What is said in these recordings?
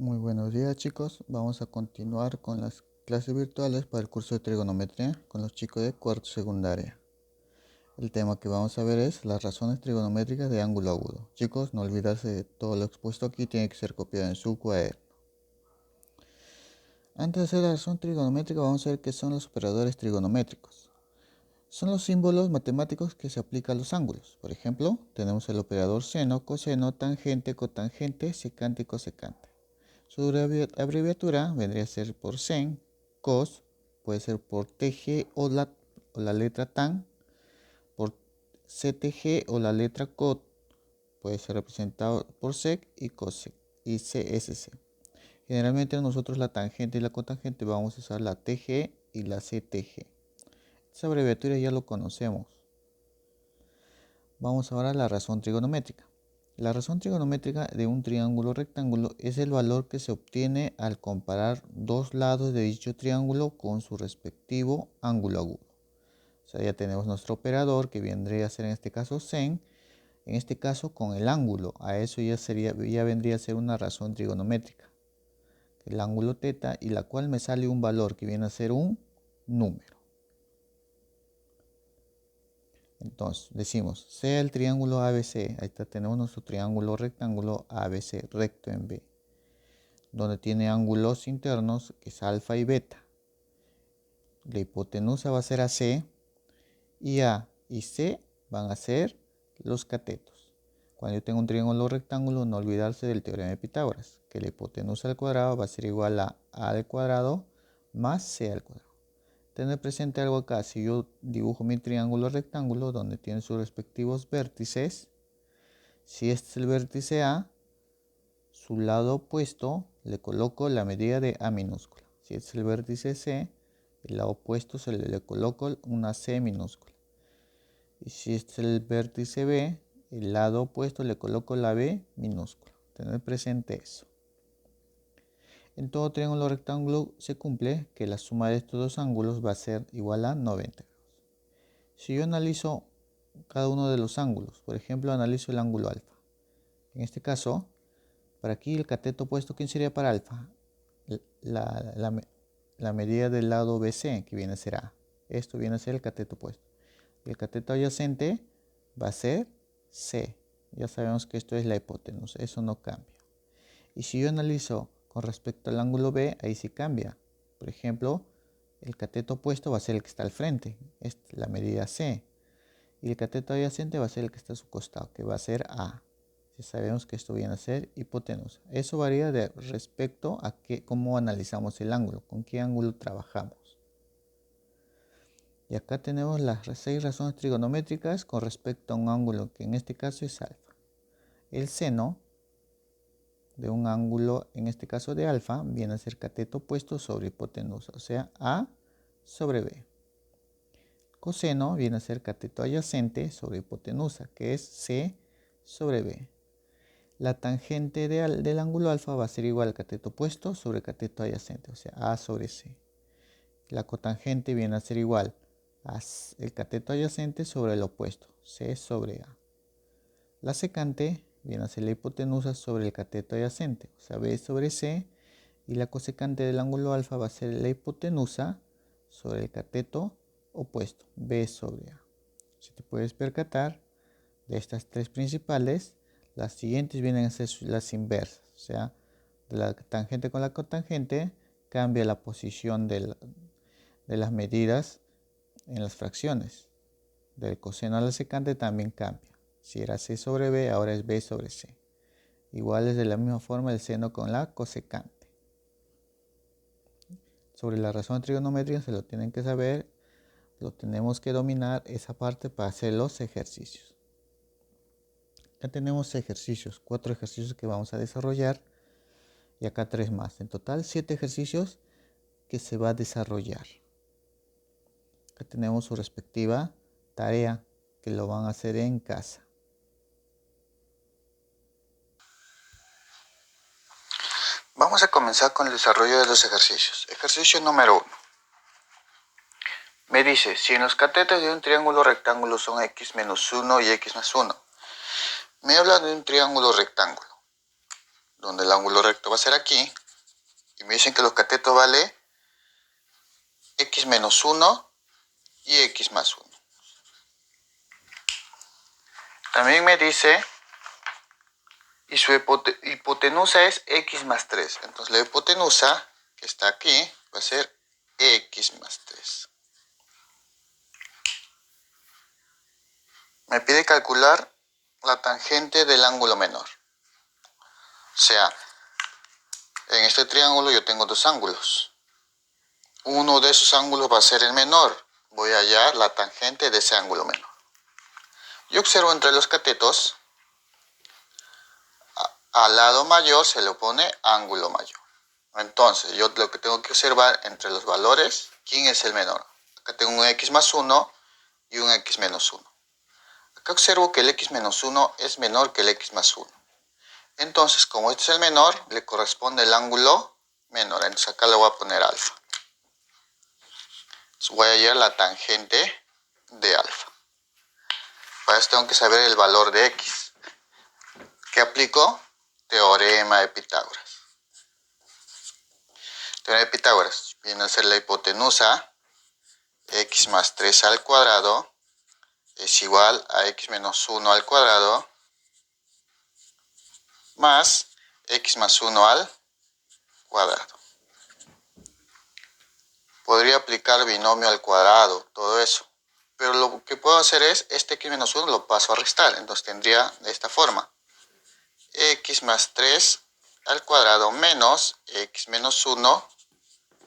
Muy buenos días chicos, vamos a continuar con las clases virtuales para el curso de trigonometría con los chicos de cuarto secundaria. El tema que vamos a ver es las razones trigonométricas de ángulo agudo. Chicos, no olvidarse de todo lo expuesto aquí, tiene que ser copiado en su cuaderno. Antes de hacer la razón trigonométrica vamos a ver qué son los operadores trigonométricos. Son los símbolos matemáticos que se aplican a los ángulos. Por ejemplo, tenemos el operador seno, coseno, tangente, cotangente, secante y cosecante. Su abreviatura vendría a ser por sen, cos, puede ser por tg o la letra tan, por ctg o la letra cot, puede ser representado por sec y cosec y csc. Generalmente nosotros la tangente y la cotangente vamos a usar la tg y la ctg. Esa abreviatura ya lo conocemos. Vamos ahora a la razón trigonométrica. La razón trigonométrica de un triángulo rectángulo es el valor que se obtiene al comparar dos lados de dicho triángulo con su respectivo ángulo agudo. O sea, ya tenemos nuestro operador que vendría a ser en este caso sen, en este caso con el ángulo. A eso ya vendría a ser una razón trigonométrica. El ángulo teta y la cual me sale un valor que viene a ser un número. Entonces decimos, sea el triángulo ABC, ahí está, tenemos nuestro triángulo rectángulo ABC, recto en B, donde tiene ángulos internos que es alfa y beta. La hipotenusa va a ser AC y A y C van a ser los catetos. Cuando yo tengo un triángulo rectángulo, no olvidarse del teorema de Pitágoras, que la hipotenusa al cuadrado va a ser igual a al cuadrado más C al cuadrado. Tener presente algo acá, si yo dibujo mi triángulo rectángulo donde tiene sus respectivos vértices, si este es el vértice A, su lado opuesto le coloco la medida de A minúscula. Si este es el vértice C, el lado opuesto le coloco una C minúscula. Y si este es el vértice B, el lado opuesto le coloco la B minúscula. Tener presente eso. En todo triángulo rectángulo se cumple que la suma de estos dos ángulos va a ser igual a 90 grados. Si yo analizo cada uno de los ángulos, por ejemplo, analizo el ángulo alfa. En este caso, para aquí el cateto opuesto, ¿quién sería para alfa? La medida del lado BC, que viene a ser A. Esto viene a ser el cateto opuesto. El cateto adyacente va a ser C. Ya sabemos que esto es la hipotenusa, eso no cambia. Y si yo analizo con respecto al ángulo B, ahí sí cambia. Por ejemplo, el cateto opuesto va a ser el que está al frente, es la medida C. Y el cateto adyacente va a ser el que está a su costado, que va a ser A. Ya sabemos que esto viene a ser hipotenusa. Eso varía de respecto a cómo analizamos el ángulo, con qué ángulo trabajamos. Y acá tenemos las 6 razones trigonométricas con respecto a un ángulo que en este caso es alfa. El seno de un ángulo, en este caso de alfa, viene a ser cateto opuesto sobre hipotenusa, o sea, A sobre B. Coseno viene a ser cateto adyacente sobre hipotenusa, que es C sobre B. La tangente del ángulo alfa va a ser igual al cateto opuesto sobre cateto adyacente, o sea, A sobre C. La cotangente viene a ser igual al cateto adyacente sobre el opuesto, C sobre A. La secante viene a ser la hipotenusa sobre el cateto adyacente, o sea, B sobre C, y la cosecante del ángulo alfa va a ser la hipotenusa sobre el cateto opuesto, B sobre A. Si te puedes percatar, de estas tres principales, las siguientes vienen a ser las inversas, o sea, de la tangente con la cotangente cambia la posición de las medidas en las fracciones. Del coseno a la secante también cambia. Si era C sobre B, ahora es B sobre C. Igual es de la misma forma el seno con la cosecante. Sobre la razón trigonométrica se lo tienen que saber, lo tenemos que dominar esa parte para hacer los ejercicios. Ya tenemos ejercicios, 4 ejercicios que vamos a desarrollar y acá 3 más. En total 7 ejercicios que se va a desarrollar. Acá tenemos su respectiva tarea que lo van a hacer en casa. Vamos a comenzar con el desarrollo de los ejercicios. Ejercicio número 1. Me dice, si en los catetos de un triángulo rectángulo son x menos 1 y x más 1, me habla de un triángulo rectángulo. donde el ángulo recto va a ser aquí, y me dicen que los catetos vale x menos 1 y x más 1. También me dice, y su hipotenusa es x más 3. Entonces la hipotenusa, que está aquí, va a ser x más 3. Me pide calcular la tangente del ángulo menor. O sea, en este triángulo yo tengo dos ángulos. Uno de esos ángulos va a ser el menor. Voy a hallar la tangente de ese ángulo menor. Yo observo entre los catetos, al lado mayor se le opone ángulo mayor. Entonces, yo lo que tengo que observar entre los valores, ¿quién es el menor? Acá tengo un x más 1 y un x menos 1. Acá observo que el x menos 1 es menor que el x más 1. Entonces, como este es el menor, le corresponde el ángulo menor. Entonces acá le voy a poner alfa. Entonces voy a hallar la tangente de alfa. Para eso tengo que saber el valor de x. ¿Qué aplico? Teorema de Pitágoras. Teorema de Pitágoras viene a ser la hipotenusa x más 3 al cuadrado es igual a x menos 1 al cuadrado más x más 1 al cuadrado. Podría aplicar binomio al cuadrado, todo eso. Pero lo que puedo hacer es, este x menos 1 lo paso a restar. Entonces tendría de esta forma. X más 3 al cuadrado menos x menos 1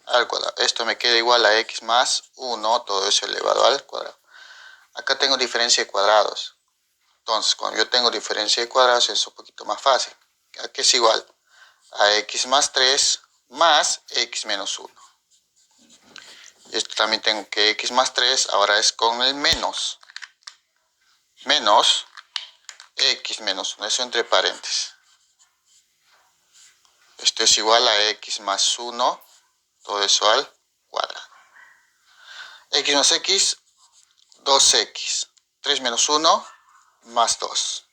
al cuadrado. Esto me queda igual a x más 1, todo eso elevado al cuadrado. Acá tengo diferencia de cuadrados. Entonces, cuando yo tengo diferencia de cuadrados es un poquito más fácil. Aquí es igual a x más 3 más x menos 1. Esto también tengo que x más 3 ahora es con el menos. Menos x menos 1. Eso entre paréntesis. Esto es igual a x más 1. Todo eso al cuadrado. X más x, 2x. 3 menos 1, más 2.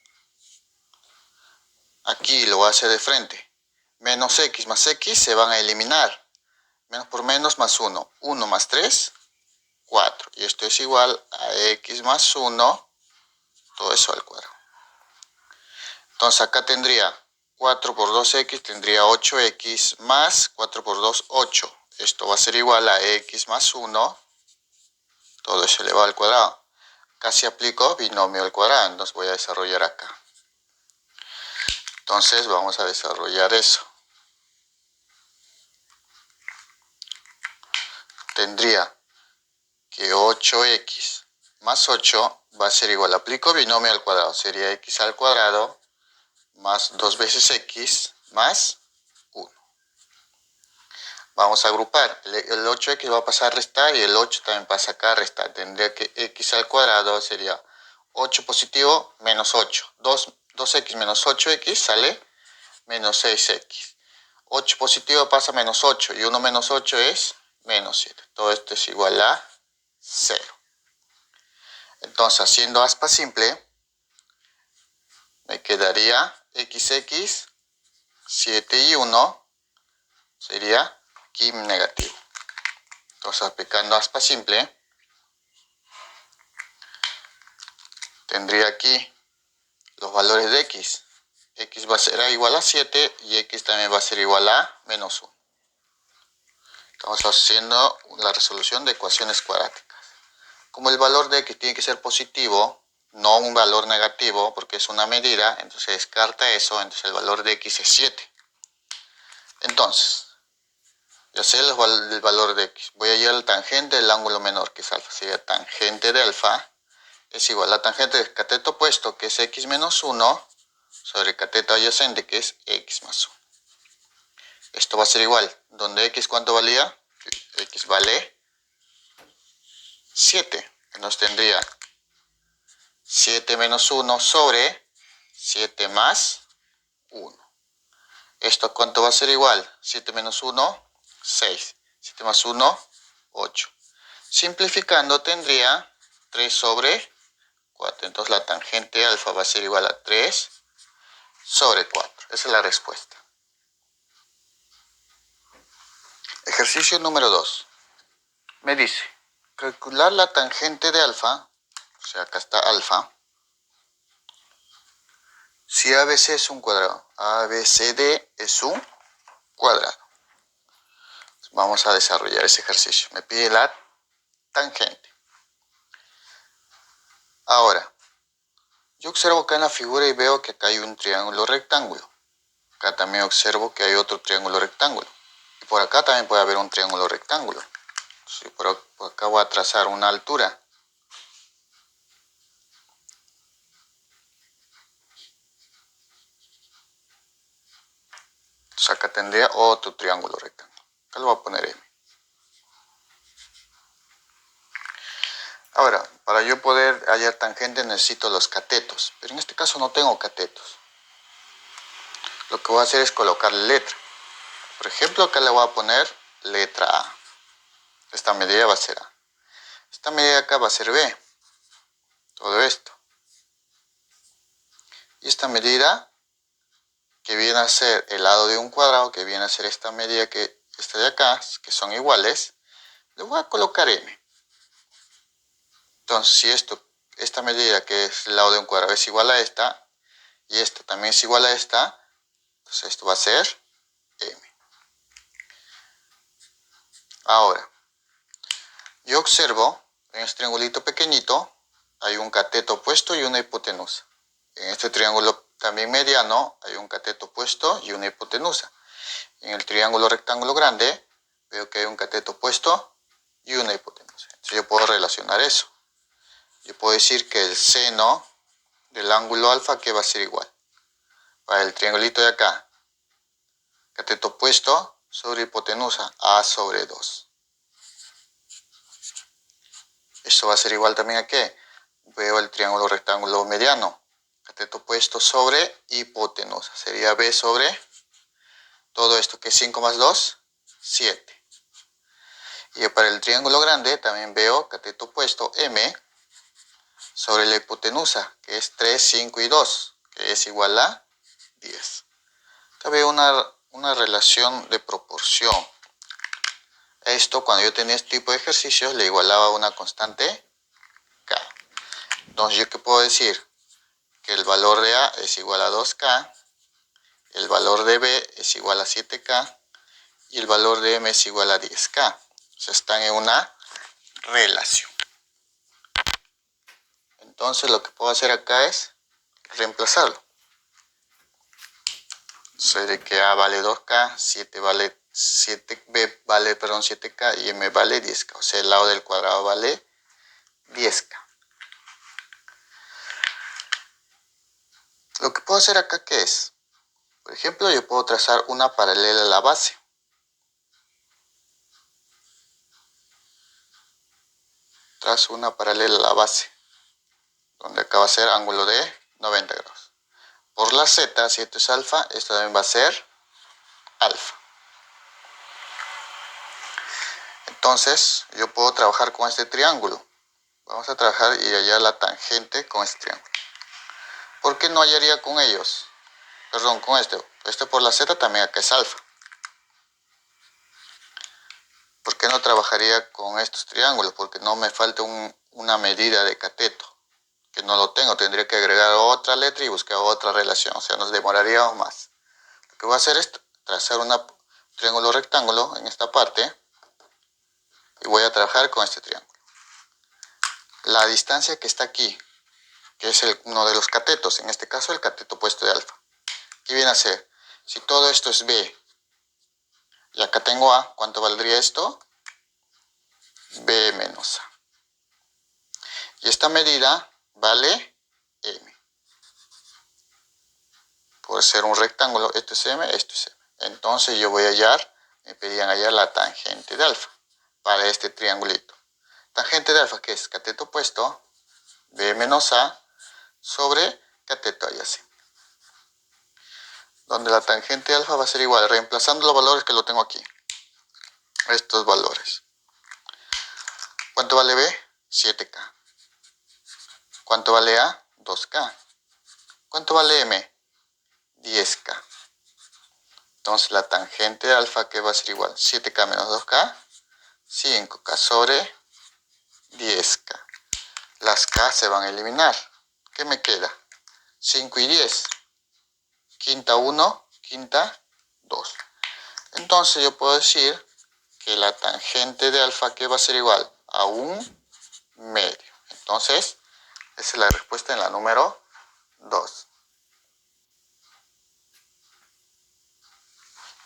Aquí lo voy a hacer de frente. Menos x más x se van a eliminar. Menos por menos más 1. 1 más 3, 4. Y esto es igual a x más 1, todo eso al cuadrado. Entonces acá tendría 4 por 2x, tendría 8x más 4 por 2, 8. Esto va a ser igual a x más 1, todo eso elevado al cuadrado. Casi aplico binomio al cuadrado, entonces voy a desarrollar acá. Entonces vamos a desarrollar eso. Tendría que 8x más 8 va a ser igual, aplico binomio al cuadrado, sería x al cuadrado más 2 veces x más 1. Vamos a agrupar, el 8x va a pasar a restar y el 8 también pasa acá a restar. Tendría que x al cuadrado sería 8 positivo menos 8. 2x menos 8x sale menos 6x. 8 positivo pasa a menos 8 y 1 menos 8 es menos 7. Todo esto es igual a 0. Entonces, haciendo aspa simple, me quedaría xx, 7 y 1 sería aquí negativo. Entonces, aplicando aspa simple, tendría aquí los valores de x. X va a ser igual a 7 y x también va a ser igual a menos 1. Estamos haciendo la resolución de ecuaciones cuadráticas. Como el valor de x tiene que ser positivo, no un valor negativo, porque es una medida, entonces se descarta eso, entonces el valor de x es 7. Entonces, ya sé el valor de x. Voy a hallar el tangente del ángulo menor, que es alfa. Sería tangente de alfa es igual a la tangente del cateto opuesto, que es x menos 1, sobre el cateto adyacente, que es x más 1. Esto va a ser igual. ¿Donde x cuánto valía? X vale 7. Entonces tendría 7 menos 1 sobre 7 más 1. ¿Esto cuánto va a ser igual? 7 menos 1, 6. 7 más 1, 8. Simplificando tendría 3 sobre 4. Entonces la tangente alfa va a ser igual a 3 sobre 4. Esa es la respuesta. Ejercicio número 2. Me dice, calcular la tangente de alfa, o sea, acá está alfa, si ABC es un cuadrado. ABCD es un cuadrado. Vamos a desarrollar ese ejercicio. Me pide la tangente. Ahora, yo observo acá en la figura y veo que acá hay un triángulo rectángulo. Acá también observo que hay otro triángulo rectángulo. Y por acá también puede haber un triángulo rectángulo. Entonces, por acá voy a trazar una altura. Entonces acá tendría otro triángulo rectángulo. Acá lo voy a poner M. Ahora, para yo poder hallar tangente necesito los catetos. Pero en este caso no tengo catetos. Lo que voy a hacer es colocarle letra. Por ejemplo, acá le voy a poner letra A. Esta medida va a ser A. Esta medida acá va a ser B. Todo esto. Y esta medida, que viene a ser el lado de un cuadrado, que viene a ser esta medida que está de acá, que son iguales, le voy a colocar M. Entonces, si esta medida que es el lado de un cuadrado es igual a esta, y esta también es igual a esta, entonces esto va a ser M. Ahora, yo observo en este triangulito pequeñito hay un cateto opuesto y una hipotenusa. En este triángulo también mediano hay un cateto opuesto y una hipotenusa. En el triángulo rectángulo grande veo que hay un cateto opuesto y una hipotenusa. Entonces yo puedo relacionar eso. Yo puedo decir que el seno del ángulo alfa que va a ser igual. Para el triangulito de acá, cateto opuesto sobre hipotenusa, A sobre 2. Esto va a ser igual también a ¿qué? Veo el triángulo rectángulo mediano. Cateto opuesto sobre hipotenusa. Sería B sobre todo esto, que es 5 más 2, 7. Y para el triángulo grande también veo cateto opuesto M sobre la hipotenusa, que es 3, 5 y 2, que es igual a 10. Acá veo una relación de proporción. Esto, cuando yo tenía este tipo de ejercicios, le igualaba a una constante K. Entonces, ¿yo qué puedo decir? Que el valor de A es igual a 2K, el valor de B es igual a 7K y el valor de M es igual a 10K. O sea, están en una relación. Entonces, lo que puedo hacer acá es reemplazarlo. Entonces, de que A vale 2K, 7B vale 7K y M vale 10K. O sea, el lado del cuadrado vale 10K. Lo que puedo hacer acá, ¿qué es? Por ejemplo, yo puedo trazar una paralela a la base. Trazo una paralela a la base, donde acá va a ser ángulo de 90 grados. Por la Z, si esto es alfa, esto también va a ser alfa. Entonces, yo puedo trabajar con este triángulo. Vamos a trabajar y hallar la tangente con este triángulo. ¿Por qué no hallaría con ellos? Perdón, con este. Este por la Z también acá es alfa. ¿Por qué no trabajaría con estos triángulos? Porque no me falta una medida de cateto, que no lo tengo. Tendría que agregar otra letra y buscar otra relación. O sea, nos demoraríamos más. Lo que voy a hacer es trazar un triángulo rectángulo en esta parte y voy a trabajar con este triángulo. La distancia que está aquí, que es uno de los catetos, en este caso el cateto opuesto de alfa. ¿Qué viene a ser? Si todo esto es B y acá tengo A, ¿cuánto valdría esto? B menos A. Y esta medida vale M. Por ser un rectángulo, esto es M, esto es M. Entonces yo voy a hallar, me pedían hallar la tangente de alfa para este triangulito. Tangente de alfa, que es cateto opuesto, B menos A, sobre cateto adyacente. Donde la tangente de alfa va a ser igual, reemplazando los valores que lo tengo aquí. Estos valores. ¿Cuánto vale B? 7K. ¿Cuánto vale A? 2K. ¿Cuánto vale M? 10K. Entonces la tangente de alfa, que va a ser igual 7K menos 2K, 5K sobre 10K. Las K se van a eliminar. ¿Qué me queda? 5 y 10. Quinta 1, quinta 2. Entonces yo puedo decir que la tangente de alfa, que va a ser igual a 1/2. Entonces, esa es la respuesta en la número 2.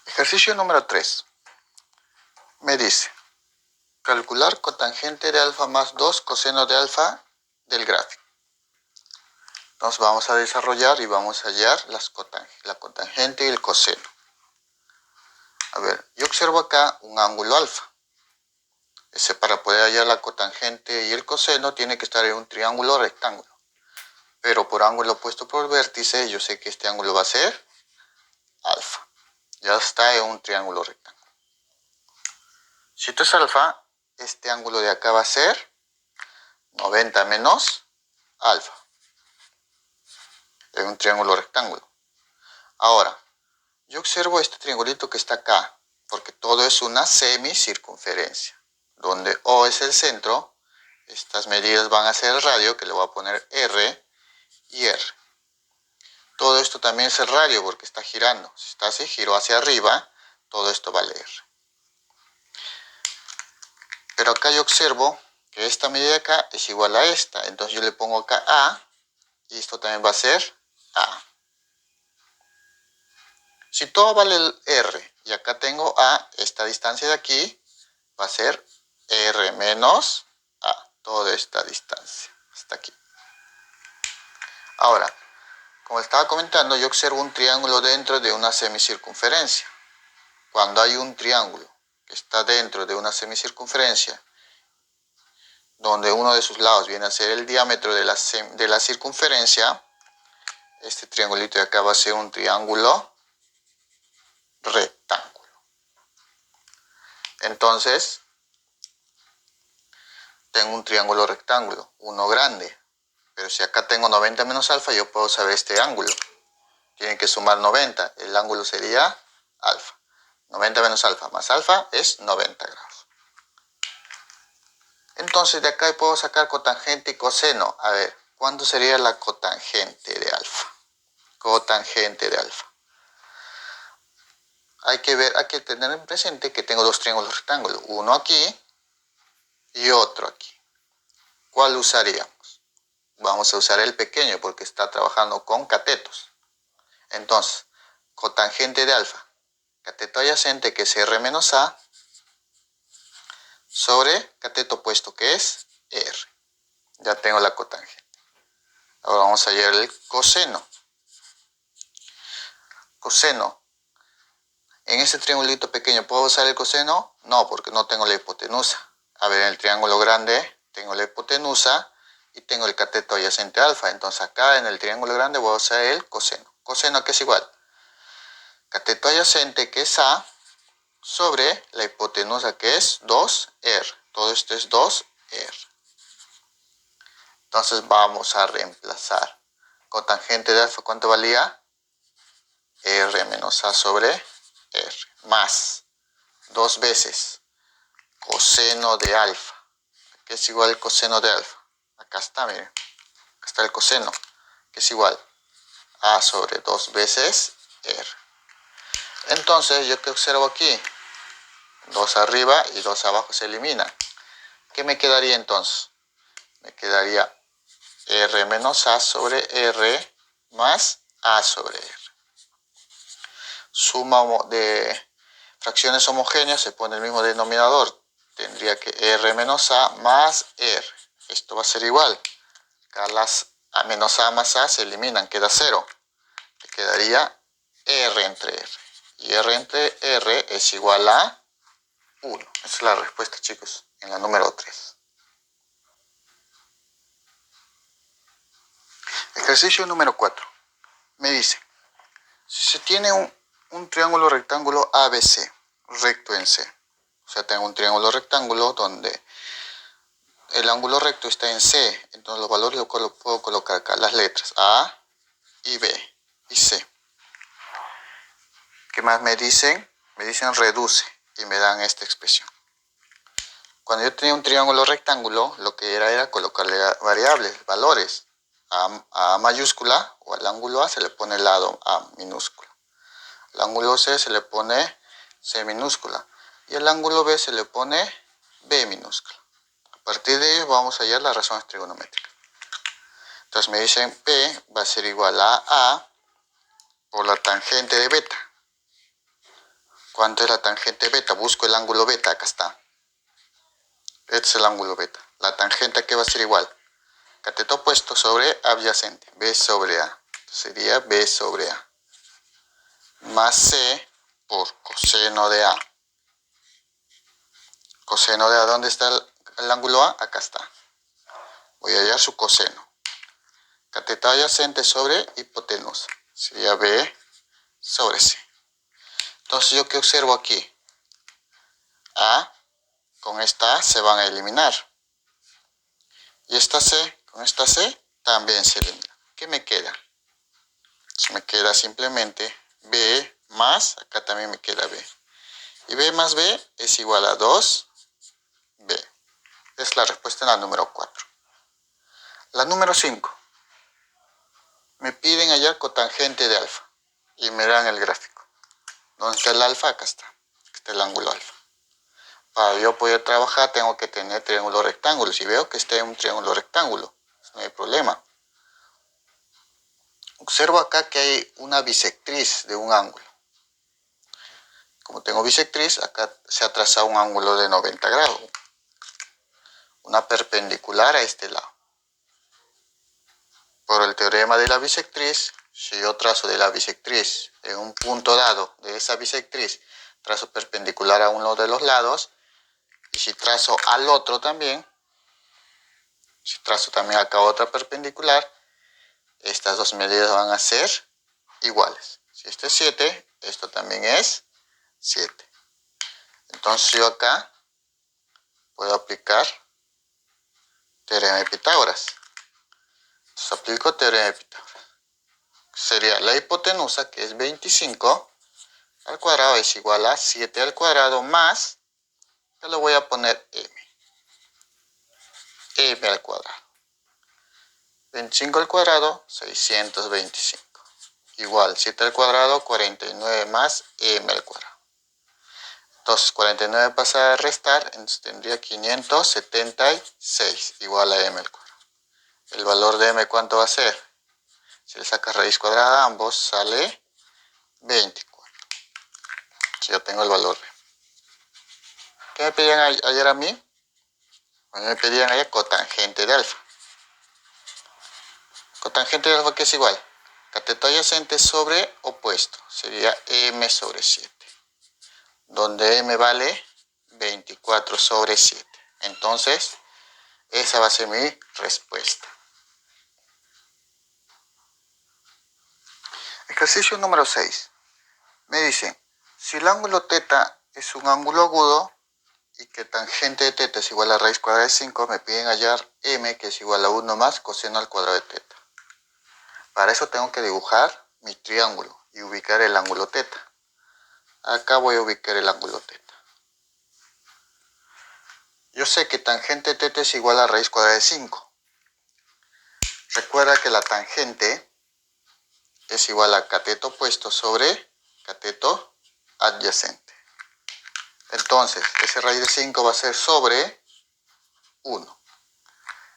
Ejercicio número 3. Me dice, calcular cotangente de alfa más 2 coseno de alfa del gráfico. Entonces vamos a desarrollar y vamos a hallar la cotangente y el coseno. A ver, yo observo acá un ángulo alfa. Para poder hallar la cotangente y el coseno tiene que estar en un triángulo rectángulo. Pero por ángulo opuesto por vértice, yo sé que este ángulo va a ser alfa. Ya está en un triángulo rectángulo. Si esto es alfa, este ángulo de acá va a ser 90 menos alfa. En un triángulo rectángulo. Ahora, yo observo este triangulito que está acá, porque todo es una semicircunferencia, donde O es el centro. Estas medidas van a ser el radio, que le voy a poner R y R. Todo esto también es el radio porque está girando. Si está así, giro hacia arriba, todo esto vale R. Pero acá yo observo que esta medida de acá es igual a esta. Entonces yo le pongo acá A y esto también va a ser A. Si todo vale el R y acá tengo A, esta distancia de aquí va a ser R menos A. Toda esta distancia hasta aquí. Ahora, como estaba comentando, yo observo un triángulo dentro de una semicircunferencia. Cuando hay un triángulo que está dentro de una semicircunferencia, donde uno de sus lados viene a ser el diámetro de la circunferencia, este triangulito de acá va a ser un triángulo rectángulo. Entonces, tengo un triángulo rectángulo, uno grande. Pero si acá tengo 90 menos alfa, yo puedo saber este ángulo. Tiene que sumar 90. El ángulo sería alfa. 90 menos alfa más alfa es 90 grados. Entonces de acá puedo sacar cotangente y coseno. A ver, ¿cuánto sería la cotangente de alfa? Cotangente de alfa. Hay que tener en presente que tengo dos triángulos rectángulos. Uno aquí y otro aquí. ¿Cuál usaríamos? Vamos a usar el pequeño porque está trabajando con catetos. Entonces, cotangente de alfa. Cateto adyacente, que es R menos A, sobre cateto opuesto, que es R. Ya tengo la cotangente. Ahora vamos a hallar el coseno. Coseno. En este triangulito pequeño, ¿puedo usar el coseno? No, porque no tengo la hipotenusa. A ver, en el triángulo grande tengo la hipotenusa y tengo el cateto adyacente alfa. Entonces acá en el triángulo grande voy a usar el coseno. Coseno, que es igual. Cateto adyacente, que es A, sobre la hipotenusa, que es 2R. Todo esto es 2R. Entonces vamos a reemplazar. Cotangente de alfa, ¿cuánto valía? R menos A sobre R. Más 2 veces coseno de alfa. ¿Qué es igual al coseno de alfa? Acá está, miren. Acá está el coseno. Que es igual a sobre 2 veces R. Entonces, ¿yo qué observo aquí? 2 arriba y 2 abajo se eliminan. ¿Qué me quedaría entonces? Me quedaría R menos A sobre R más A sobre R. Suma de fracciones homogéneas, se pone el mismo denominador. Tendría que R menos A más R. Esto va a ser igual. Acá las A menos A más A se eliminan, queda 0. Te quedaría R entre R. Y R entre R es igual a 1. Esa es la respuesta, chicos, en la número 3. Ejercicio número 4. Me dice, si se tiene un triángulo rectángulo ABC, recto en C. O sea, tengo un triángulo rectángulo donde el ángulo recto está en C. Entonces los valores los puedo colocar acá, las letras A y B y C. ¿Qué más me dicen? Me dicen reduce y me dan esta expresión. Cuando yo tenía un triángulo rectángulo, lo que era colocarle variables, valores. A mayúscula o al ángulo A se le pone el lado A minúscula. Al ángulo C se le pone C minúscula. Y al ángulo B se le pone B minúscula. A partir de ello vamos a hallar las razones trigonométricas. Entonces me dicen P va a ser igual a A por la tangente de beta. ¿Cuánto es la tangente beta? Busco el ángulo beta, acá está. Este es el ángulo beta. La tangente aquí va a ser igual. Cateto opuesto sobre adyacente. B sobre A. Sería B sobre A. Más C por coseno de A. Coseno de A, ¿dónde está el ángulo A? Acá está. Voy a hallar su coseno. Cateto adyacente sobre hipotenusa. Sería B sobre C. Entonces, ¿yo qué observo aquí? A con esta A se van a eliminar. Y esta C con esta C también se elimina. ¿Qué me queda? Entonces me queda simplemente B más, acá también me queda B. Y B más B es igual a 2B. Es la respuesta en la número 4. La número 5. Me piden hallar cotangente de alfa. Y me dan el gráfico. ¿Dónde está el alfa? Acá está. Aquí está el ángulo alfa. Para yo poder trabajar tengo que tener triángulo rectángulo. Si veo que está en un triángulo rectángulo, no hay problema. Observo acá que hay una bisectriz de un ángulo. Como tengo bisectriz, acá se ha trazado un ángulo de 90 grados. Una perpendicular a este lado. Por el teorema de la bisectriz, si yo trazo de la bisectriz en un punto dado de esa bisectriz, trazo perpendicular a uno de los lados, y si trazo al otro también, si trazo también acá otra perpendicular, estas dos medidas van a ser iguales. Si esto es 7, esto también es 7. Entonces yo acá puedo aplicar teorema de Pitágoras. Entonces aplico teorema de Pitágoras. Sería la hipotenusa, que es 25 al cuadrado, es igual a 7 al cuadrado más, yo le voy a poner m al cuadrado. 25 al cuadrado, 625. Igual, 7 al cuadrado, 49 más m al cuadrado. Entonces, 49 pasa a restar, entonces tendría 576 igual a m al cuadrado. El valor de m, ¿cuánto va a ser? Si le sacas raíz cuadrada a ambos, sale 24. Si yo tengo el valor de m. ¿Qué me pedían ayer a mí? Me pedían ayer cotangente de alfa. Cotangente de alfa, ¿qué es igual? Cateto adyacente sobre opuesto. Sería m sobre 7. Donde m vale 24 sobre 7. Entonces, esa va a ser mi respuesta. Ejercicio número 6. Me dicen, si el ángulo θ es un ángulo agudo y que tangente de θ es igual a raíz cuadrada de 5, me piden hallar m, que es igual a 1 más coseno al cuadrado de θ. Para eso tengo que dibujar mi triángulo y ubicar el ángulo θ. Acá voy a ubicar el ángulo θ. Yo sé que tangente de θ es igual a raíz cuadrada de 5. Recuerda que la tangente es igual a cateto opuesto sobre cateto adyacente. Entonces, ese raíz de 5 va a ser sobre 1.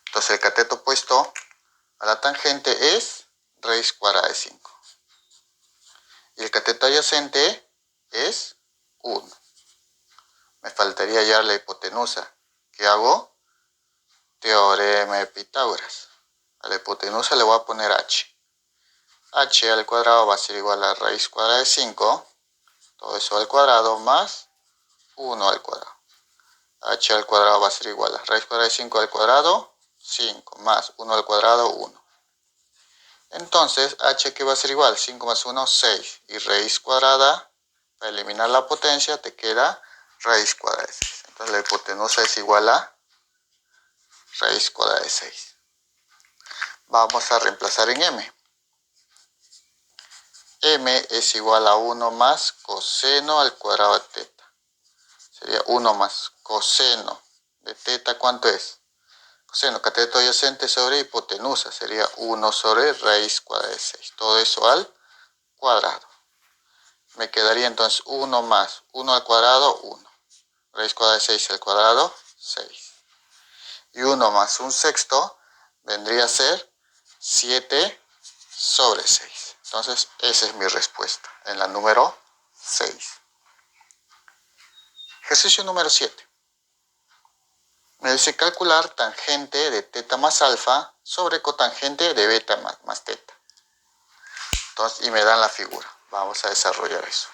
Entonces, el cateto opuesto a la tangente es raíz cuadrada de 5. Y el cateto adyacente es 1. Me faltaría hallar la hipotenusa. ¿Qué hago? Teorema de Pitágoras. A la hipotenusa le voy a poner h. H al cuadrado va a ser igual a raíz cuadrada de 5. Todo eso al cuadrado más 1 al cuadrado. H al cuadrado va a ser igual a raíz cuadrada de 5 al cuadrado, 5 más 1 al cuadrado, 1. Entonces, h que va a ser igual, 5 más 1, 6. Y raíz cuadrada, para eliminar la potencia, te queda raíz cuadrada de 6. Entonces, la hipotenusa es igual a raíz cuadrada de 6. Vamos a reemplazar en m. m es igual a 1 más coseno al cuadrado de teta. Sería 1 más coseno de teta, ¿cuánto es? Coseno, cateto adyacente sobre hipotenusa, sería 1 sobre raíz cuadrada de 6. Todo eso al cuadrado. Me quedaría entonces 1 más 1 al cuadrado, 1. Raíz cuadrada de 6 al cuadrado, 6. Y 1 más 1/6 vendría a ser 7 sobre 6. Entonces, esa es mi respuesta en la número 6. Ejercicio número 7. Me dice calcular tangente de teta más alfa sobre cotangente de beta más teta. Entonces, y me dan la figura. Vamos a desarrollar eso.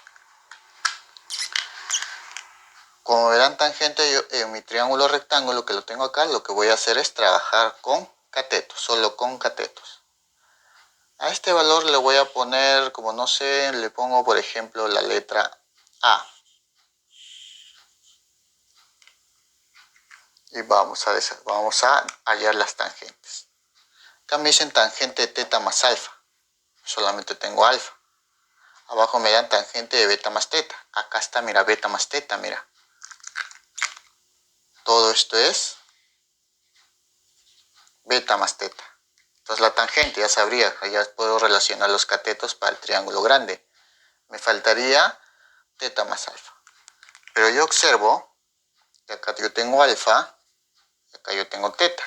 Como verán, tangente, yo en mi triángulo rectángulo que lo tengo acá, lo que voy a hacer es trabajar con catetos, solo con catetos. A este valor le voy a poner, como no sé, le pongo por ejemplo la letra A. Y vamos a hallar las tangentes. Acá me dicen tangente de teta más alfa. Solamente tengo alfa. Abajo me dan tangente de beta más teta. Acá está, mira, beta más teta, mira. Todo esto es beta más teta. Entonces la tangente ya sabría, ya puedo relacionar los catetos para el triángulo grande. Me faltaría teta más alfa. Pero yo observo que acá yo tengo alfa. Acá yo tengo teta.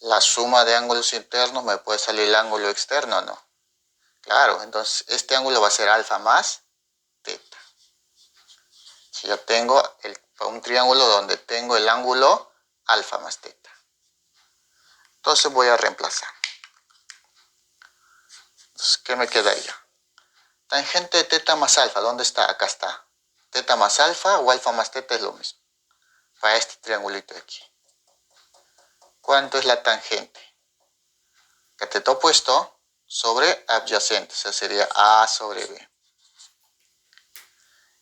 La suma de ángulos internos me puede salir el ángulo externo, ¿no? Claro, entonces este ángulo va a ser alfa más teta. Si yo tengo un triángulo donde tengo el ángulo alfa más teta. Entonces voy a reemplazar. Entonces, ¿qué me quedaría? Tangente de teta más alfa, ¿dónde está? Acá está. Teta más alfa o alfa más teta es lo mismo. Para este triangulito de aquí. ¿Cuánto es la tangente? Cateto opuesto sobre adyacente, o sea, sería A sobre B.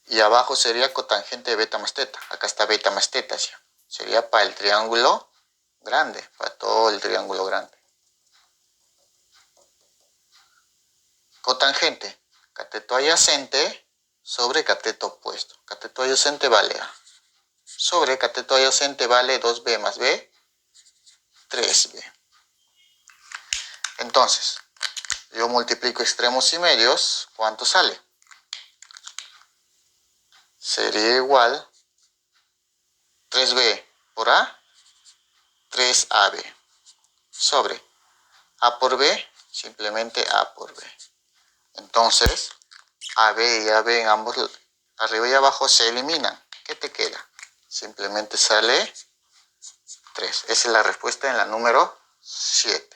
Y abajo sería cotangente de beta más teta. Acá está beta más teta, ¿sí? Sería para el triángulo grande, para todo el triángulo grande. Cotangente, cateto adyacente sobre cateto opuesto. Cateto adyacente vale A. Sobre cateto adyacente vale 2B más B, 3B. Entonces, yo multiplico extremos y medios, ¿cuánto sale? Sería igual 3B por A, 3AB. Sobre A por B, simplemente A por B. Entonces, AB y AB en ambos, arriba y abajo, se eliminan. ¿Qué te queda? Simplemente sale 3. Esa es la respuesta en la número 7.